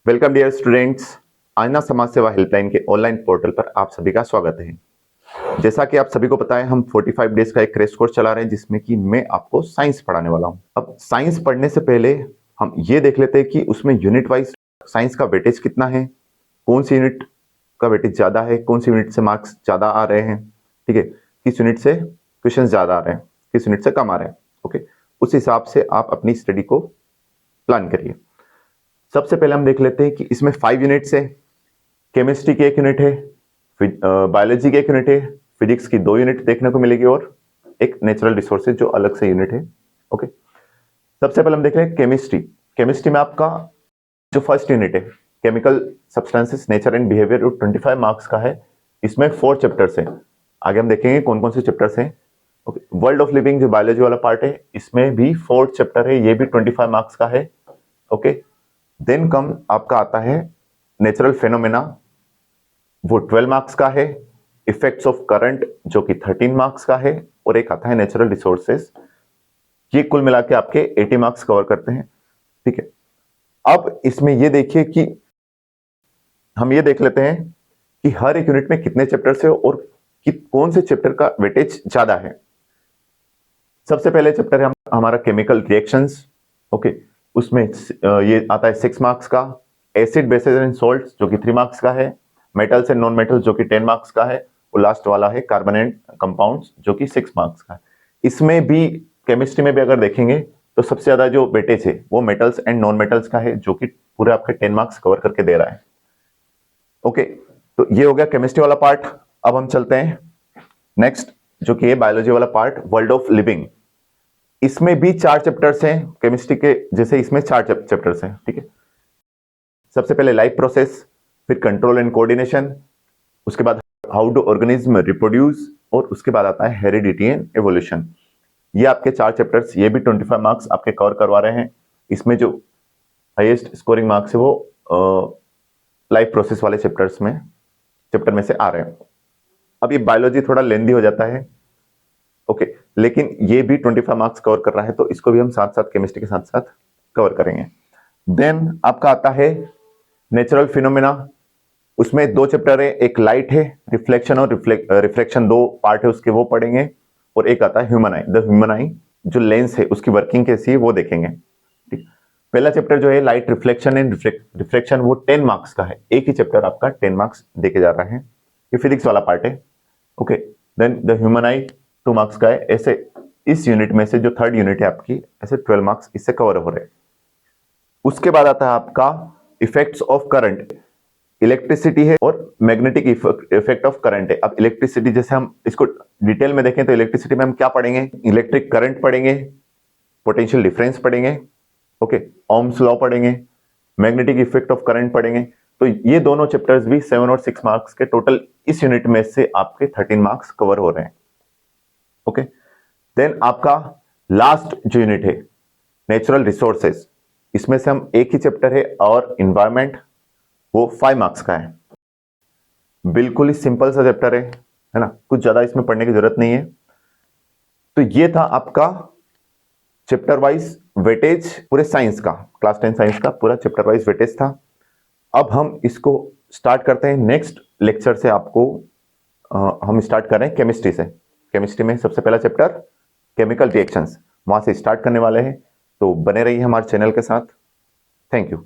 Welcome dear students. आईना समाज सेवा हेल्पलाइन के ऑनलाइन पोर्टल पर आप सभी का स्वागत है। जैसा कि आप सभी को पता है, हम 45 डेज का एक क्रैश कोर्स चला रहे हैं जिसमें कि मैं आपको साइंस पढ़ाने वाला हूं। अब साइंस पढ़ने से पहले हम ये देख लेते हैं कि उसमें यूनिट वाइज साइंस का वेटेज कितना है, कौन सी यूनिट का वेटेज ज्यादा है, कौन सी यूनिट से मार्क्स ज्यादा आ रहे हैं, ठीक है, किस यूनिट से क्वेश्चन ज्यादा आ रहे हैं, किस यूनिट से कम आ रहे हैं। ओके, उस हिसाब से आप अपनी स्टडी को प्लान करिए। सबसे पहले हम देख लेते हैं कि इसमें 5 यूनिट्स है। केमिस्ट्री की 1 यूनिट है, बायोलॉजी की 1 यूनिट है, फिजिक्स की 2 यूनिट देखने को मिलेगी और एक नेचुरल रिसोर्सेज जो अलग से यूनिट है। ओके, सबसे पहले हम देख रहे हैं केमिस्ट्री। केमिस्ट्री में आपका जो फर्स्ट यूनिट है, chemical substances nature and behaviour, 25 marks का है। इसमें 4 चैप्टर्स हैं। आगे हम देखेंगे कौन कौन से चैप्टर्स हैं। ओके, वर्ल्ड ऑफ लिविंग जो बायोलॉजी वाला पार्ट है, इसमें भी 4 चैप्टर है, ये भी 25 मार्क्स का है। ओके, देन कम आपका आता है नेचुरल फेनोमेना, वो 12 मार्क्स का है। इफेक्ट्स ऑफ करंट जो कि 13 मार्क्स का है, और एक आता है नेचुरल रिसोर्सेज। ये कुल मिला के आपके 80 मार्क्स कवर करते हैं। ठीक है, अब इसमें ये देखिए कि हम ये देख लेते हैं कि हर एक यूनिट में कितने चैप्टर्स है और कौन से चैप्टर का वेटेज ज्यादा है। सबसे पहले चैप्टर है हमारा केमिकल रिएक्शंस। ओके, उसमें ये आता है 6 मार्क्स का। एसिड बेसिस एंड सॉल्ट जो कि 3 मार्क्स का है। मेटल्स एंड नॉन मेटल्स जो कि 10 मार्क्स का है। और लास्ट वाला है कार्बन एंड कंपाउंड्स जो कि 6 मार्क्स का है। इसमें भी केमिस्ट्री में भी अगर देखेंगे तो सबसे ज्यादा जो वेटेज है वो मेटल्स एंड नॉन मेटल्स का है, जो कि पूरे आपके 10 मार्क्स कवर करके दे रहा है। ओके, तो ये हो गया केमिस्ट्री वाला पार्ट। अब हम चलते हैं नेक्स्ट, जो कि है बायोलॉजी वाला पार्ट, वर्ल्ड ऑफ लिविंग। इसमें भी 4 चैप्टर्स हैं केमिस्ट्री के जैसे, इसमें 4 चैप्टर्स हैं। ठीक है, सबसे पहले लाइफ प्रोसेस, फिर कंट्रोल एंड कोऑर्डिनेशन, उसके बाद हाउ डू ऑर्गेनिज्म रिप्रोड्यूस, और उसके बाद आता है हेरिडिटी एंड एवोल्यूशन। ये आपके 4 चैप्टर्स, ये भी 25 मार्क्स आपके कवर करवा रहे हैं। इसमें जो हाईएस्ट स्कोरिंग मार्क्स है वो लाइफ प्रोसेस वाले चैप्टर में से आ रहे हैं। अब ये बायोलॉजी थोड़ा लेंदी हो जाता है। ओके, लेकिन ये भी 25 मार्क्स कवर कर रहा है, तो इसको भी हम साथ साथ केमिस्ट्री के साथ साथ कवर करेंगे। देन आपका आता है नेचुरल फिनोमेना। उसमें 2 चैप्टर है, एक लाइट है, रिफ्लेक्शन और रिफ्लेक्शन 2 पार्ट है उसके, वो पढ़ेंगे। और एक आता है ह्यूमन आई, द ह्यूमन आई, जो लेंस है उसकी वर्किंग कैसी है वो देखेंगे। ठीक, पहला चैप्टर जो है लाइट रिफ्लेक्शन एंड रिफ्लेक्शन, वो 10 मार्क्स का है। एक ही चैप्टर आपका 10 मार्क्स देके जा रहा है। ये फिजिक्स वाला पार्ट है। Okay, then the human eye 2 marks का है। ऐसे इस यूनिट में से जो 3rd यूनिट है आपकी, ऐसे 12 मार्क्स इससे कवर हो रहे हैं। उसके बाद आता है आपका इफेक्ट्स ऑफ करंट। इलेक्ट्रिसिटी है और मैग्नेटिक इफेक्ट ऑफ करंट है। अब इलेक्ट्रिसिटी जैसे हम इसको डिटेल में देखें तो इलेक्ट्रिसिटी में हम क्या पढ़ेंगे, इलेक्ट्रिक करंट पढ़ेंगे, पोटेंशियल डिफरेंस पढ़ेंगे, ओके, ओम्स लॉ पढ़ेंगे, मैग्नेटिक इफेक्ट ऑफ करंट पढ़ेंगे। तो ये दोनों चैप्टर्स भी 7 और 6 मार्क्स के, टोटल इस यूनिट में से आपके 13 मार्क्स कवर हो रहे हैं। ओके, देन आपका लास्ट जो यूनिट है नेचुरल रिसोर्सेज, इसमें से हम एक ही चैप्टर है और इन्वायरमेंट, वो 5 मार्क्स का है। बिल्कुल ही सिंपल सा चैप्टर है ना, कुछ ज्यादा इसमें पढ़ने की जरूरत नहीं है। तो ये था आपका चैप्टर वाइज वेटेज पूरे साइंस का, क्लास 10 साइंस का पूरा चैप्टर वाइज वेटेज था। अब हम इसको स्टार्ट करते हैं नेक्स्ट लेक्चर से। आपको हम स्टार्ट कर रहे हैं केमिस्ट्री से। केमिस्ट्री में सबसे पहला चैप्टर केमिकल रिएक्शंस, वहां से स्टार्ट करने वाले हैं। तो बने रहिए हमारे चैनल के साथ। Thank you.